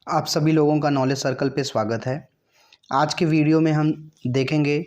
आप सभी लोगों का नॉलेज सर्कल पे स्वागत है। आज के वीडियो में हम देखेंगे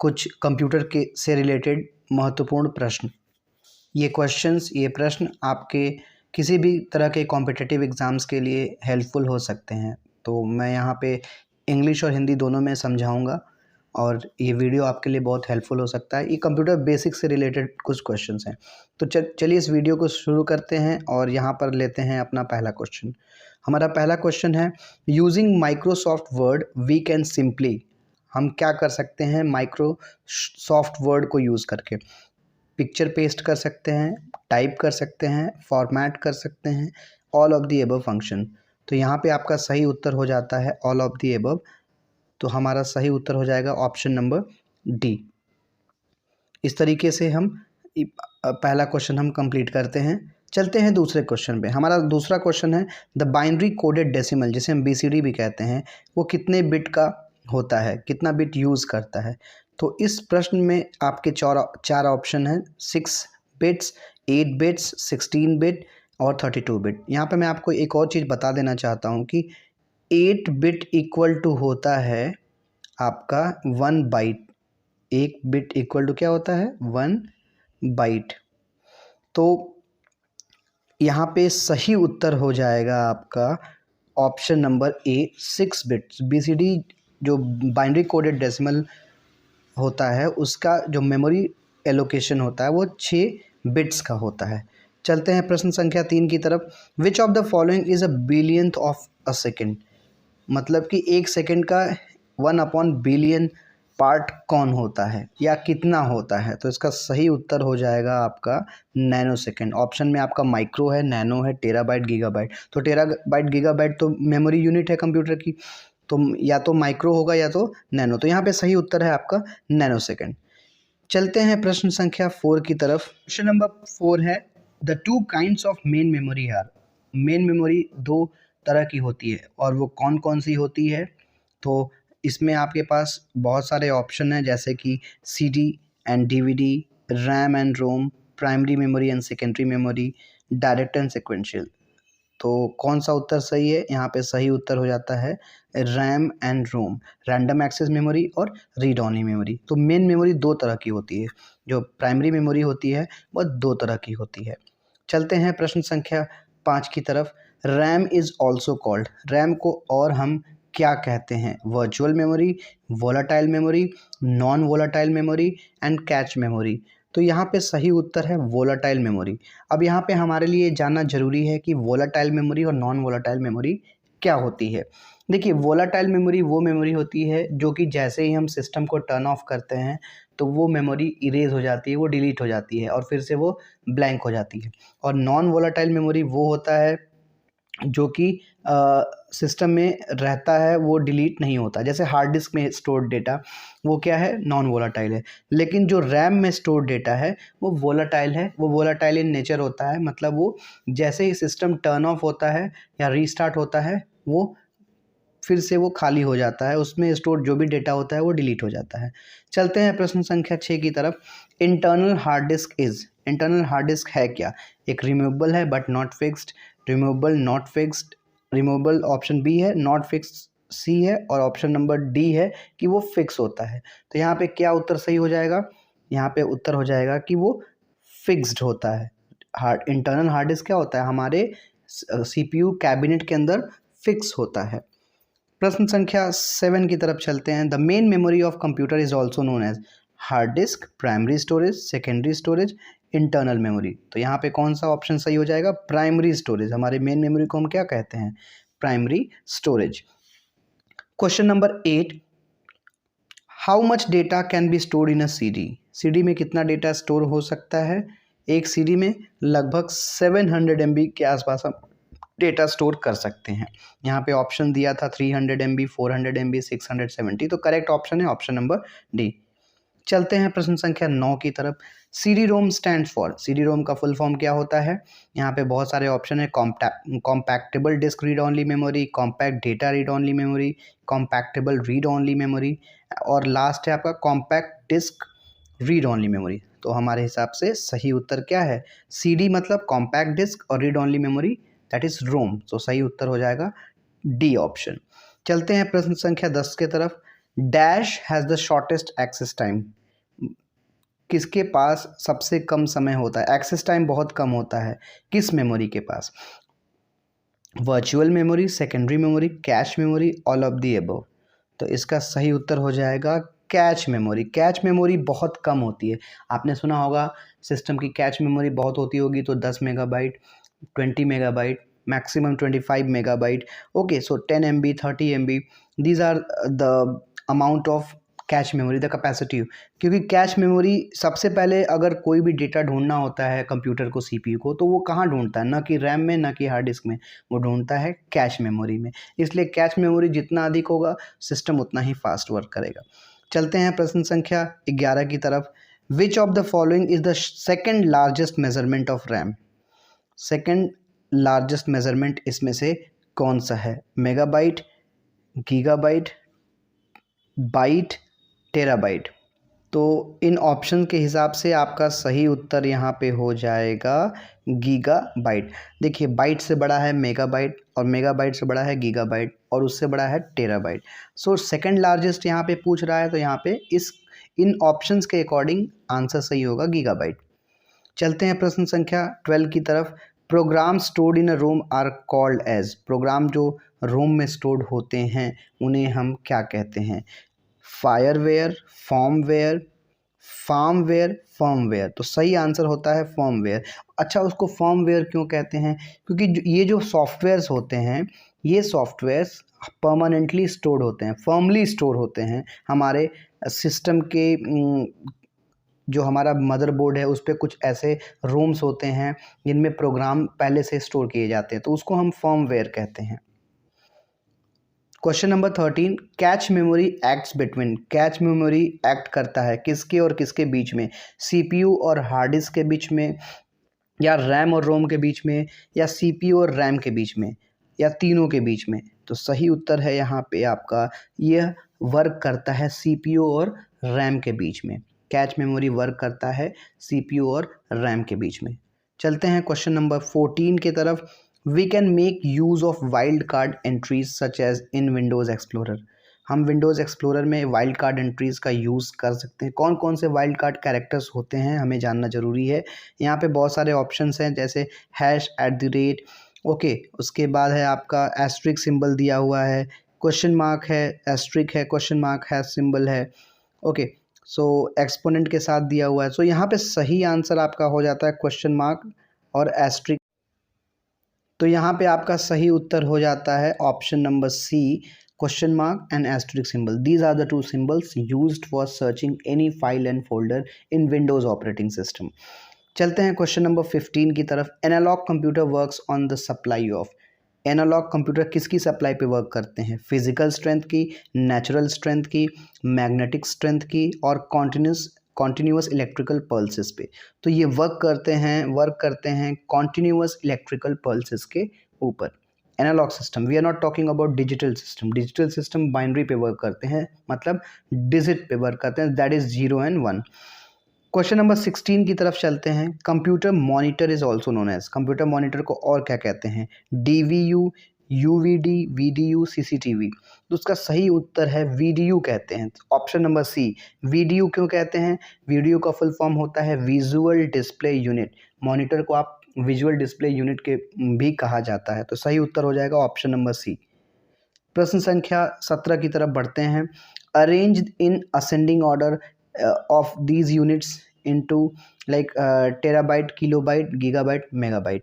कुछ कंप्यूटर के से रिलेटेड महत्वपूर्ण प्रश्न। ये प्रश्न आपके किसी भी तरह के कॉम्पिटिटिव एग्ज़ाम्स के लिए हेल्पफुल हो सकते हैं। तो मैं यहाँ पे इंग्लिश और हिंदी दोनों में समझाऊंगा और ये वीडियो आपके लिए बहुत हेल्पफुल हो सकता है। ये कंप्यूटर बेसिक से रिलेटेड कुछ क्वेश्चंस हैं। तो चलिए इस वीडियो को शुरू करते हैं और यहाँ पर लेते हैं अपना पहला क्वेश्चन। हमारा पहला क्वेश्चन है, using Microsoft Word we can simply. हम क्या कर सकते हैं माइक्रोसॉफ्ट वर्ड को यूज़ करके? पिक्चर पेस्ट कर सकते हैं, टाइप कर सकते हैं, फॉर्मेट कर सकते हैं, all of the above function. तो यहाँ पे आपका सही उत्तर हो जाता है ऑल ऑफ द एबव। तो हमारा सही उत्तर हो जाएगा ऑप्शन नंबर डी। इस तरीके से हम पहला क्वेश्चन हम कंप्लीट करते हैं। चलते हैं दूसरे क्वेश्चन पे। हमारा दूसरा क्वेश्चन है, द बाइनरी कोडेड डेसिमल, जिसे हम बीसीडी भी कहते हैं, वो कितने बिट का होता है, कितना बिट यूज़ करता है? तो इस प्रश्न में आपके चार ऑप्शन हैं, 6 बिट्स, 8 बिट्स, 16 बिट और 32 बिट। यहाँ पे मैं आपको एक और चीज़ बता देना चाहता हूँ कि 8 बिट इक्वल टू होता है आपका 1 बाइट। 1 बिट इक्वल टू क्या होता है? 1 बाइट। तो यहाँ पे सही उत्तर हो जाएगा आपका option number A, 6 bits. BCD जो बाइनरी कोडेड डेसिमल होता है उसका जो मेमोरी एलोकेशन होता है वो 6 बिट्स का होता है। चलते हैं प्रश्न संख्या 3 की तरफ। Which of the following is a billionth of a second? मतलब कि 1 सेकेंड का 1/बिलियन पार्ट कौन होता है या कितना होता है? तो इसका सही उत्तर हो जाएगा आपका नैनो सेकेंड। ऑप्शन में आपका माइक्रो है, नैनो है, टेराबाइट, गीगाबाइट। तो टेराबाइट गीगाबाइट तो मेमोरी यूनिट है कंप्यूटर की, तो या तो माइक्रो होगा या तो नैनो। तो यहाँ पे सही उत्तर है आपका नैनो सेकेंड। चलते हैं प्रश्न संख्या 4 की तरफ। क्वेश्चन नंबर 4 है, the two kinds of main memory are. Main memory दो तरह की होती है और वो कौन कौन सी होती है? तो इसमें आपके पास बहुत सारे ऑप्शन हैं, जैसे कि CD and DVD, RAM and ROM, primary memory and secondary memory, direct and sequential. तो कौन सा उत्तर सही है? यहाँ पे सही उत्तर हो जाता है RAM and ROM, random access memory और रीड ओनली मेमोरी। तो मेन मेमोरी दो तरह की होती है, जो प्राइमरी मेमोरी होती है वह दो तरह की होती है। चलते हैं प्रश्न संख्या 5 की तरफ। RAM is also called. RAM को और हम क्या कहते हैं? Virtual memory, volatile memory, non volatile memory and cache memory. तो यहाँ पे सही उत्तर है वोलाटाइल मेमोरी। अब यहाँ पे हमारे लिए जानना ज़रूरी है कि वोलाटाइल मेमोरी और नॉन वोलाटाइल मेमोरी क्या होती है। देखिए, वोलाटाइल मेमोरी वो मेमोरी होती है जो कि जैसे ही हम सिस्टम को टर्न ऑफ करते हैं तो वो मेमोरी इरेज हो जाती है, वो डिलीट हो जाती है और फिर से वो ब्लैंक हो जाती है। और नॉन वोलाटाइल मेमोरी वो होता है जो कि सिस्टम में रहता है, वो डिलीट नहीं होता। जैसे हार्ड डिस्क में स्टोर्ड डेटा वो क्या है? नॉन वोलाटाइल है। लेकिन जो रैम में स्टोर्ड डेटा है वो वोलाटाइल है। वो वोलाटाइल इन नेचर होता है, मतलब वो जैसे ही सिस्टम टर्न ऑफ होता है या रीस्टार्ट होता है वो फिर से वो खाली हो जाता है, उसमें स्टोर जो भी डेटा होता है वो डिलीट हो जाता है। चलते हैं प्रश्न संख्या 6 की तरफ। Internal hard disk is. Internal hard disk है क्या? एक रिमूवेबल है but not fixed, removable not fixed, removable option B है, नॉट फिक्स्ड सी है और ऑप्शन नंबर डी है कि वो फिक्स होता है। तो यहाँ पे क्या उत्तर सही हो जाएगा? यहाँ पे उत्तर हो जाएगा कि वो फिक्स्ड होता है। इंटरनल हार्ड डिस्क क्या होता है? हमारे सीपीयू कैबिनेट के अंदर फिक्स होता है। प्रश्न संख्या 7 की तरफ चलते हैं। The main memory of computer is also known as hard disk, primary storage, secondary storage, internal memory. तो यहाँ पे कौन सा ऑप्शन सही हो जाएगा? Primary storage. हमारे मेन मेमोरी को हम क्या कहते हैं? Primary storage. Question number 8, how much data can be stored in a CD? CD में कितना डेटा स्टोर हो सकता है? एक सीडी में लगभग 700 MB के आसपास हम डेटा स्टोर कर सकते हैं। यहाँ पे ऑप्शन दिया था 300 MB, 400 MB, 670। तो करेक्ट ऑप्शन है ऑप्शन नंबर डी। चलते हैं प्रश्न संख्या 9 की तरफ। CD ROM stands for. CD ROM का फुल फॉर्म क्या होता है? यहाँ पे बहुत सारे ऑप्शन है। Compactable disk read only memory, compact data read only memory, compactable read only memory और लास्ट है आपका compact disk read only memory. तो हमारे हिसाब से सही उत्तर क्या है? सीडी मतलब कॉम्पैक्ट डिस्क और read only memory that is ROM. तो सही उत्तर हो जाएगा डी ऑप्शन। चलते हैं प्रश्न संख्या 10 के तरफ। Dash has the shortest access time. किसके पास सबसे कम समय होता है, एक्सेस टाइम बहुत कम होता है किस मेमोरी के पास? Virtual memory, secondary memory, cache memory, all of the above. तो इसका सही उत्तर हो जाएगा कैच मेमोरी। कैच मेमोरी बहुत कम होती है। आपने सुना होगा सिस्टम की कैच मेमोरी बहुत होती होगी, तो 10 megabyte, 20 megabyte, maximum 25 megabyte. Okay, so 10 MB, 30 MB, these are the amount of cache memory, the capacity. क्योंकि कैश मेमोरी सबसे पहले अगर कोई भी डेटा ढूंढना होता है कंप्यूटर को, CPU को, तो वो कहाँ ढूंढता है? ना कि रैम में, ना कि हार्ड डिस्क में, वो ढूंढता है कैश मेमोरी में। इसलिए कैश मेमोरी जितना अधिक होगा सिस्टम उतना ही फास्ट वर्क करेगा। चलते हैं प्रश्न संख्या 11 की तरफ। Which of the following is the second largest measurement of RAM? Second largest measurement इसमें से कौन सा है? Megabyte, gigabyte, byte, terabyte. तो इन ऑप्शन के हिसाब से आपका सही उत्तर यहाँ पे हो जाएगा गीगाबाइट। देखिए, बाइट से बड़ा है मेगाबाइट, और मेगाबाइट से बड़ा है गीगाबाइट, और उससे बड़ा है टेराबाइट। सो सेकंड लार्जेस्ट यहाँ पे पूछ रहा है, तो यहाँ पे इन ऑप्शंस के अकॉर्डिंग आंसर सही होगा गीगाबाइट। चलते हैं प्रश्न संख्या 12 की तरफ। Program stored in a ROM are called as. Program जो रोम में स्टोर्ड होते हैं उन्हें हम क्या कहते हैं? फायरवेयर, फॉर्मवेयर, फार्मवेयर, फर्मवेयर। तो सही आंसर होता है फर्मवेयर। अच्छा, उसको फर्मवेयर क्यों कहते हैं? क्योंकि ये जो सॉफ्टवेयर्स होते हैं, ये सॉफ्टवेयर्स परमानेंटली स्टोर्ड होते हैं, फर्मली स्टोर होते हैं हमारे सिस्टम के। जो हमारा मदरबोर्ड है उस पर कुछ ऐसे रोम्स होते हैं जिनमें प्रोग्राम पहले से स्टोर किए जाते हैं, तो उसको हम फर्मवेयर कहते हैं। Question number 13। Cache memory acts between. Cache memory act करता है किसके और किसके बीच में? CPU और हार्ड डिस्क के बीच में, या रैम और रोम के बीच में, या CPU और रैम के बीच में, या तीनों के बीच में? तो सही उत्तर है यहाँ पे आपका, यह वर्क करता है CPU और रैम के बीच में। कैच मेमोरी वर्क करता है CPU और रैम के बीच में। चलते हैं क्वेश्चन नंबर 14 की तरफ। We can make use of wild card entries such as in Windows Explorer. हम विंडोज़ एक्सप्लोरर में वाइल्ड कार्ड एंट्रीज़ का यूज़ कर सकते हैं। कौन कौन से वाइल्ड कार्ड कैरेक्टर्स होते हैं हमें जानना ज़रूरी है। यहाँ पे बहुत सारे ऑप्शंस हैं, जैसे #, ओके, उसके बाद है आपका एस्ट्रिक सिंबल दिया हुआ है, क्वेश्चन मार्क है, एस्ट्रिक है, क्वेश्चन मार्क है, सिंबल है, ओके, सो एक्सपोनेंट के साथ दिया हुआ है। सो यहाँ पे सही आंसर आपका हो जाता है क्वेश्चन मार्क और एस्ट्रिक। तो यहाँ पे आपका सही उत्तर हो जाता है option number C, question mark and asterisk symbol. These are the two symbols used for searching any file and folder in Windows operating system. चलते हैं क्वेश्चन नंबर 15 की तरफ। Analogue computer works on the supply of. Analogue computer किसकी supply पे work करते हैं? Physical strength की, natural strength की, मैग्नेटिक स्ट्रेंथ की, और कॉन्टिन्यूस इलेक्ट्रिकल पल्सेस पे। तो ये वर्क करते हैं कॉन्टिन्यूस इलेक्ट्रिकल पल्सेस के ऊपर। Analogue system, we are not talking about digital system. Digital system binary पे वर्क करते हैं, मतलब डिजिट पे वर्क करते हैं, that is 0 and 1। Question number 16 की तरफ चलते हैं। Computer monitor is also known as. Computer monitor को और क्या कहते हैं? DVU, UVD, VDU, CCTV। तो उसका सही उत्तर है VDU कहते हैं, ऑप्शन नंबर सी। VDU क्यों कहते हैं? VDU का फुल फॉर्म होता है विजुअल डिस्प्ले यूनिट। मॉनिटर को आप विजुअल डिस्प्ले यूनिट के भी कहा जाता है, तो सही उत्तर हो जाएगा ऑप्शन नंबर सी। प्रश्न संख्या 17 की तरफ बढ़ते हैं। Arrange in ascending order of these units into like terabyte, kilobyte, gigabyte, megabyte.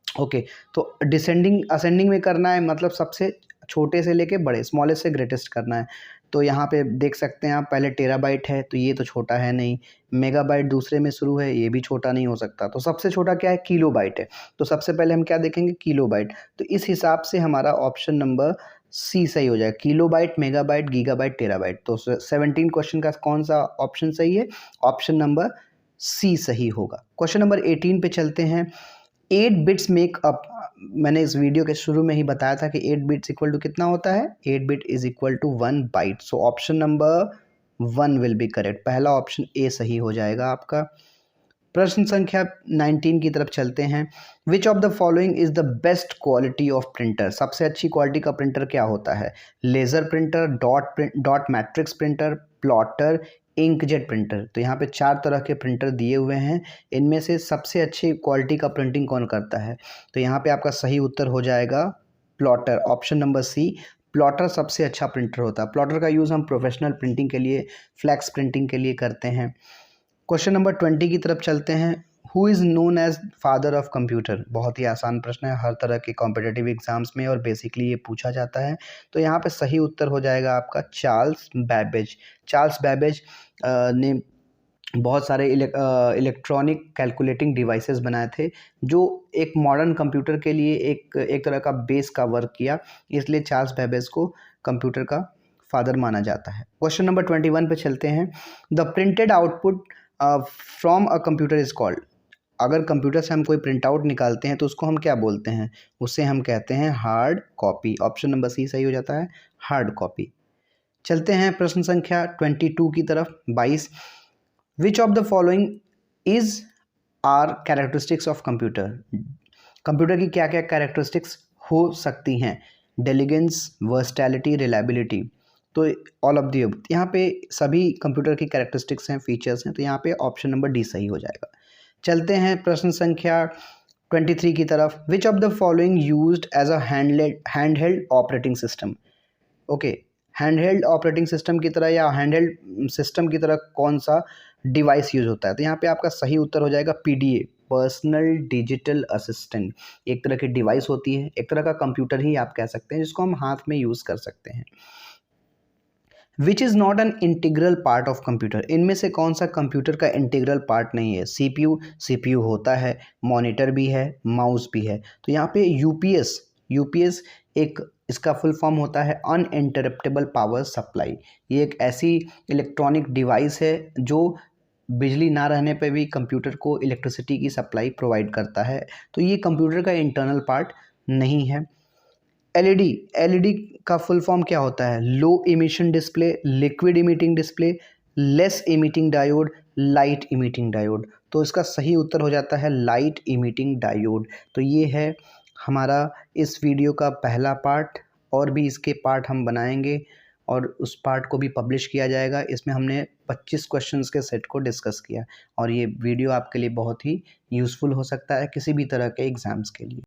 Okay, तो असेंडिंग में करना है, मतलब सबसे छोटे से लेके बड़े, स्मॉलेस्ट से ग्रेटेस्ट करना है। तो यहाँ पे देख सकते हैं आप, पहले टेराबाइट है तो ये तो छोटा है नहीं, मेगाबाइट दूसरे में शुरू है, ये भी छोटा नहीं हो सकता, तो सबसे छोटा क्या है? किलोबाइट है। तो सबसे पहले हम क्या देखेंगे? किलोबाइट। तो इस हिसाब से हमारा ऑप्शन नंबर सी सही हो जाएगा, किलोबाइट, मेगाबाइट, गीगाबाइट, टेराबाइट। तो 17 क्वेश्चन का कौन सा ऑप्शन सही है? ऑप्शन नंबर सी सही होगा। क्वेश्चन नंबर 18 पे चलते हैं। 8 बिट्स मेक अप। मैंने इस वीडियो के शुरू में ही बताया था कि 8 बिट्स इक्वल टू कितना होता है? 8 bit is equal to 1 byte. So option number 1 will be correct. पहला ऑप्शन ए सही हो जाएगा आपका। प्रश्न संख्या 19 की तरफ चलते हैं। विच of the following is the best quality of printer? सबसे अच्छी क्वालिटी का प्रिंटर क्या होता है? Laser printer, dot matrix printer, plotter, inkjet printer. तो यहाँ पे 4 तरह के प्रिंटर दिए हुए हैं। इनमें से सबसे अच्छी क्वालिटी का प्रिंटिंग कौन करता है? तो यहाँ पे आपका सही उत्तर हो जाएगा plotter, option number C. Plotter सबसे अच्छा प्रिंटर होता है। प्लॉटर का यूज़ हम प्रोफेशनल प्रिंटिंग के लिए, फ्लैक्स प्रिंटिंग के लिए करते हैं। क्वेश्चन नंबर 20 की तरफ चलते हैं। Who is known as father of computer? बहुत ही आसान प्रश्न है, हर तरह के कॉम्पिटिटिव एग्जाम्स में और बेसिकली ये पूछा जाता है। तो यहाँ पे सही उत्तर हो जाएगा आपका चार्ल्स बैबेज। चार्ल्स बैबेज ने बहुत सारे इलेक्ट्रॉनिक कैलकुलेटिंग डिवाइसेस बनाए थे, जो एक मॉडर्न कंप्यूटर के लिए एक तरह का बेस का वर्क किया, इसलिए चार्ल्स बैबेज को कंप्यूटर का फादर माना जाता है। क्वेश्चन नंबर 21 पे चलते हैं। The printed output from a computer is called? अगर कंप्यूटर से हम कोई प्रिंट आउट निकालते हैं तो उसको हम क्या बोलते हैं? उसे हम कहते हैं hard copy. Option number C सही हो जाता है, हार्ड कॉपी। चलते हैं प्रश्न संख्या 22 की तरफ, 22। Which of the following is are characteristics of computer? Computer की क्या क्या कैरेक्टरिस्टिक्स हो सकती हैं? Diligence, versatility, reliability. तो ऑल ऑफ दी अबव। यहाँ पे सभी कंप्यूटर की कैरेक्टरिस्टिक्स हैं, फीचर्स हैं, तो यहाँ पे ऑप्शन नंबर डी सही हो जाएगा। चलते हैं प्रश्न संख्या 23 की तरफ। Which of the following used as a handheld operating system? Okay, handheld operating system की तरह या हैंडहेल्ड सिस्टम की तरह कौन सा डिवाइस यूज होता है? तो यहाँ पे आपका सही उत्तर हो जाएगा पीडीए, पर्सनल डिजिटल असिस्टेंट। एक तरह की डिवाइस होती है, एक तरह का कंप्यूटर ही आप कह सकते हैं, जिसको हम हाथ में यूज़ कर सकते हैं। Which is not an integral part of computer? इनमें से कौन सा कंप्यूटर का इंटीग्रल पार्ट नहीं है? सीपीयू होता है, मॉनिटर भी है, माउस भी है। तो यहाँ पे यूपीएस एक इसका फुल फॉर्म होता है अनइंटरप्टेबल पावर सप्लाई। ये एक ऐसी इलेक्ट्रॉनिक डिवाइस है जो बिजली ना रहने पे भी कंप्यूटर को इलेक्ट्रिसिटी की सप्लाई प्रोवाइड करता है। तो ये कंप्यूटर का इंटरनल पार्ट नहीं है। एलईडी का फुल फॉर्म क्या होता है? Low emission display, liquid emitting display, less emitting diode, light emitting diode. तो इसका सही उत्तर हो जाता है लाइट इमिटिंग डायोड। तो ये है हमारा इस वीडियो का पहला पार्ट, और भी इसके पार्ट हम बनाएंगे और उस पार्ट को भी पब्लिश किया जाएगा। इसमें हमने 25 क्वेश्चंस के सेट को डिस्कस किया, और ये वीडियो आपके लिए बहुत ही यूज़फुल हो सकता है किसी भी तरह के एग्ज़ाम्स के लिए।